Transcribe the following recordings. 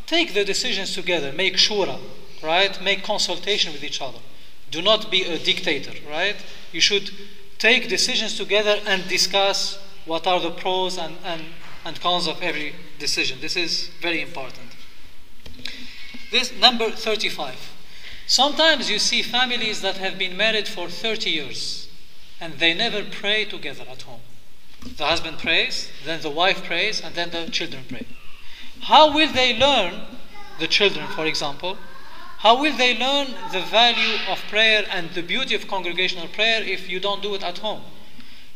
take the decisions together, make shura, right? Make consultation with each other. Do not be a dictator, right? You should take decisions together and discuss what are the pros and cons of every decision. This is very important. This number 35. Sometimes you see families that have been married for 30 years and they never pray together at home. The husband prays, then the wife prays, and then the children pray. How will they learn, the children for example, how will they learn the value of prayer and the beauty of congregational prayer if you don't do it at home?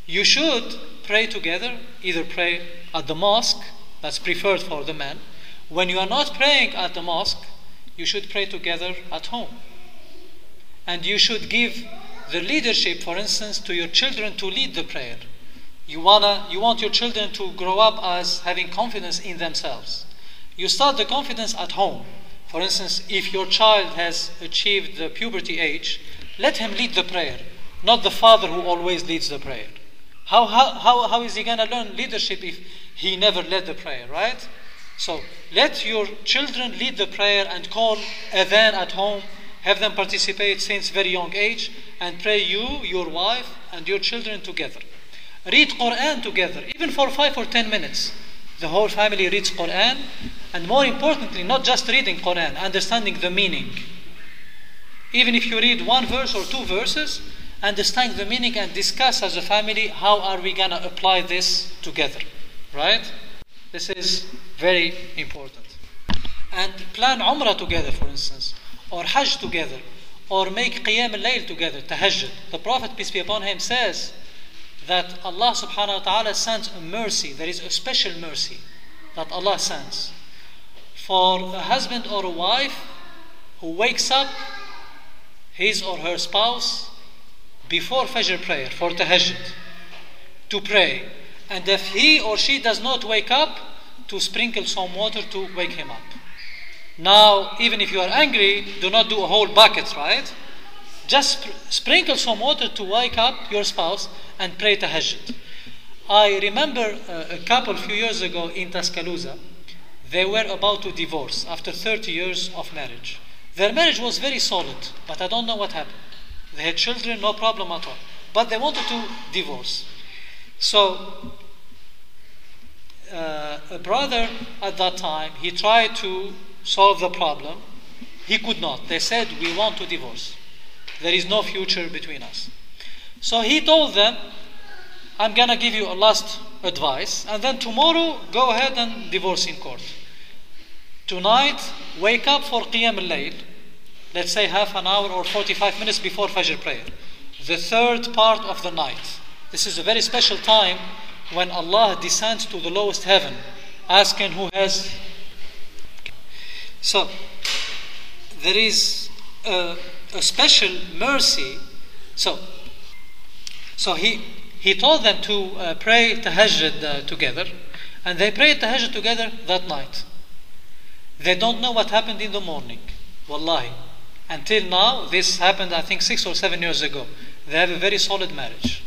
You should pray together, either pray at the mosque, that's preferred for the men. When you are not praying at the mosque, you should pray together at home. And you should give the leadership, for instance, to your children to lead the prayer. You want your children to grow up as having confidence in themselves. You start the confidence at home. For instance, if your child has achieved the puberty age, let him lead the prayer, not the father who always leads the prayer. How is he going to learn leadership if he never led the prayer, right? So let your children lead the prayer and call adhan at home, have them participate since very young age, and pray you, your wife, and your children together. Read Quran together, even for 5 or 10 minutes. The whole family reads Quran, and more importantly, not just reading Quran, understanding the meaning. Even if you read one verse or 2 verses, understand the meaning and discuss as a family how are we going to apply this together, right? This is very important. And plan Umrah together, for instance, or Hajj together, or make Qiyam al-Layl together, Tahajjud. The Prophet, peace be upon him, says that Allah subhanahu wa ta'ala sends a mercy. There is a special mercy that Allah sends for a husband or a wife who wakes up his or her spouse before Fajr prayer, for Tahajjud, to pray. And if he or she does not wake up, to sprinkle some water to wake him up. Now, even if you are angry, do not do a whole bucket, right? Just sprinkle some water to wake up your spouse and pray Tahajjud. I remember a couple few years ago in Tuscaloosa, they were about to divorce after 30 years of marriage. Their marriage was very solid, but I don't know what happened. They had children, no problem at all. But they wanted to divorce. So, a brother at that time, he tried to solve the problem. He could not. They said, we want to divorce. There is no future between us. So he told them, I'm going to give you a last advice, and then tomorrow go ahead and divorce in court. Tonight, wake up for Qiyam al-Layl, let's say half an hour or 45 minutes before Fajr prayer. The third part of the night. This is a very special time when Allah descends to the lowest heaven, asking who has... So, there is a special mercy. So he told them to pray Tahajjud together, and they prayed Tahajjud together that night. They don't know what happened in the morning. Wallahi. Until now, this happened I think 6 or 7 years ago. They have a very solid marriage.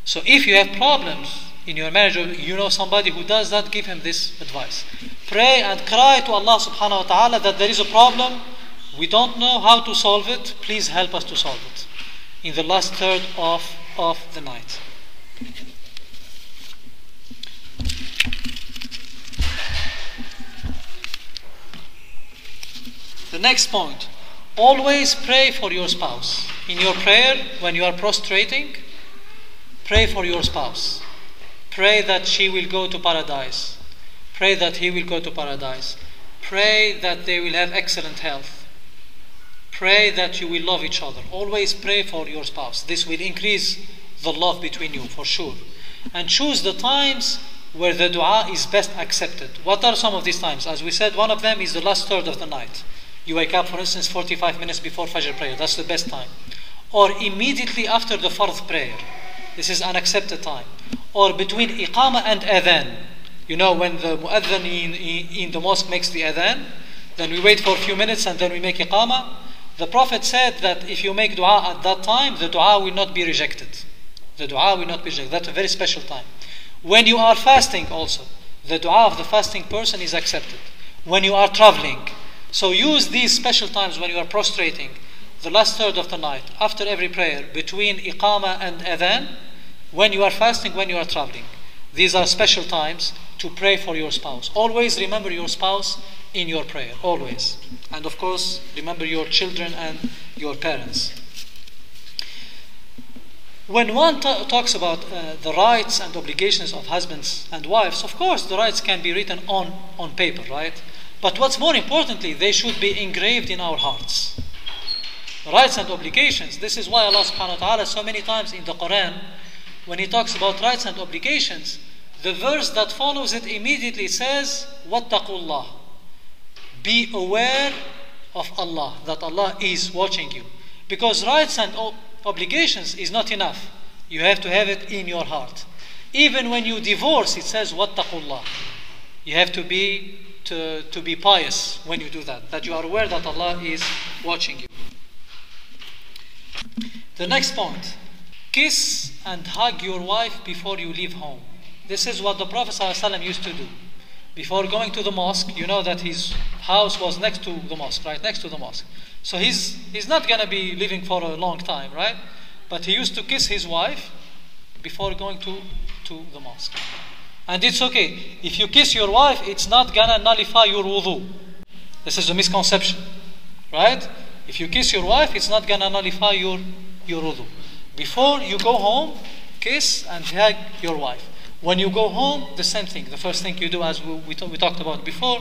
So if you have problems in your marriage, or you know somebody who does that, give him this advice. Pray and cry to Allah subhanahu wa ta'ala that there is a problem, we don't know how to solve it, please help us to solve it. In the last third of the night. The next point, always pray for your spouse. In your prayer, when you are prostrating, pray for your spouse. Pray that she will go to paradise. Pray that he will go to paradise. Pray that they will have excellent health. Pray that you will love each other. Always pray for your spouse. This will increase the love between you for sure. And choose the times where the dua is best accepted. What are some of these times? As we said, one of them is the last third of the night. You wake up, for instance, 45 minutes before Fajr prayer. That's the best time. Or immediately after the Fard prayer. This is an accepted time. Or between Iqamah and Adhan. You know, when the Mu'adhan in the mosque makes the Adhan, then we wait for a few minutes and then we make Iqamah. The Prophet said that if you make dua at that time, the dua will not be rejected. The dua will not be rejected. That's a very special time. When you are fasting also, the dua of the fasting person is accepted. When you are traveling, so use these special times when you are prostrating, the last third of the night, after every prayer, between iqama and adhan, when you are fasting, when you are traveling. These are special times to pray for your spouse. Always remember your spouse in your prayer, always. And of course, remember your children and your parents. When one talks about the rights and obligations of husbands and wives, of course the rights can be written on paper, right? But what's more importantly, they should be engraved in our hearts. Rights and obligations. This is why Allah subhanahu wa ta'ala so many times in the Quran, when He talks about rights and obligations, the verse that follows it immediately says, وَاتَّقُوا Be aware of Allah, that Allah is watching you. Because rights and obligations is not enough. You have to have it in your heart. Even when you divorce, it says وَاتَّقُوا You have to be pious when you do that you are aware that Allah is watching you. The next point, kiss and hug your wife before you leave home. This is what the Prophet ﷺ used to do. Before going to the mosque, you know that his house was next to the mosque, right? Next to the mosque. So he's not going to be living for a long time, right? But he used to kiss his wife before going to the mosque. And it's okay. If you kiss your wife, it's not going to nullify your wudu. This is a misconception, right? If you kiss your wife, it's not going to nullify your wudu. Before you go home, kiss and hug your wife. When you go home, the same thing. The first thing you do, as we talked about before,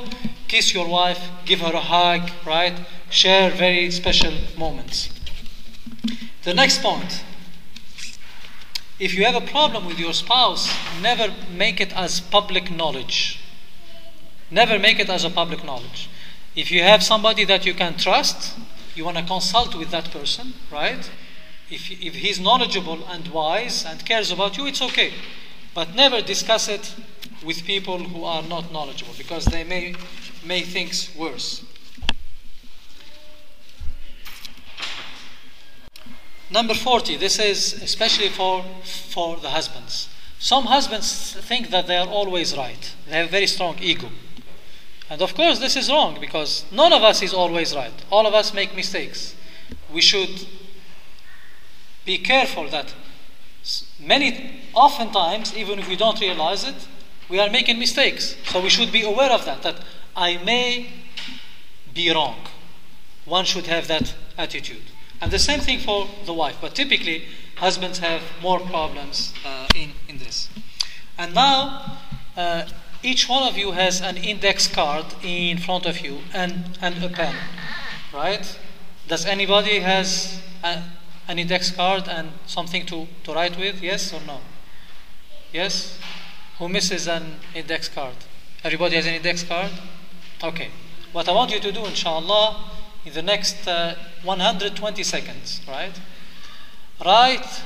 kiss your wife, give her a hug, right? Share very special moments. The next point. If you have a problem with your spouse, never make it as public knowledge. Never make it as a public knowledge. If you have somebody that you can trust, you want to consult with that person, right? If he's knowledgeable and wise and cares about you, it's okay. But never discuss it with people who are not knowledgeable, because they may make things worse. Number 40, this is especially for the husbands. Some husbands think that they are always right. They have a very strong ego. And of course this is wrong, because none of us is always right. All of us make mistakes. We should be careful that oftentimes, even if we don't realize it, we are making mistakes. So we should be aware of that I may be wrong. One should have that attitude. And the same thing for the wife. But typically, husbands have more problems in this. And now, each one of you has an index card in front of you and a pen, right? Does anybody has an index card and something to write with? Yes or no? Yes? Who misses an index card? Everybody has an index card? Okay. What I want you to do, inshallah, in the next 120 seconds, right? Write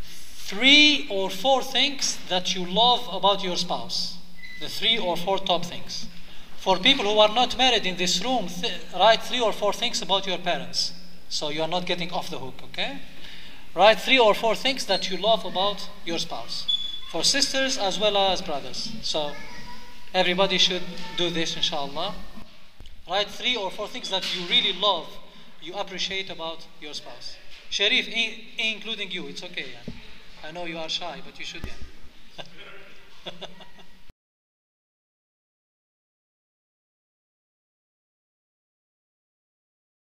3 or 4 things that you love about your spouse. The 3 or 4 top things. For people who are not married in this room, write 3 or 4 things about your parents. So you are not getting off the hook, okay? Write 3 or 4 things that you love about your spouse. For sisters as well as brothers. So everybody should do this, inshallah. Write 3 or 4 things that you really love, you appreciate about your spouse. Sharif, including you, it's okay. Yeah. I know you are shy, but you should. Yeah.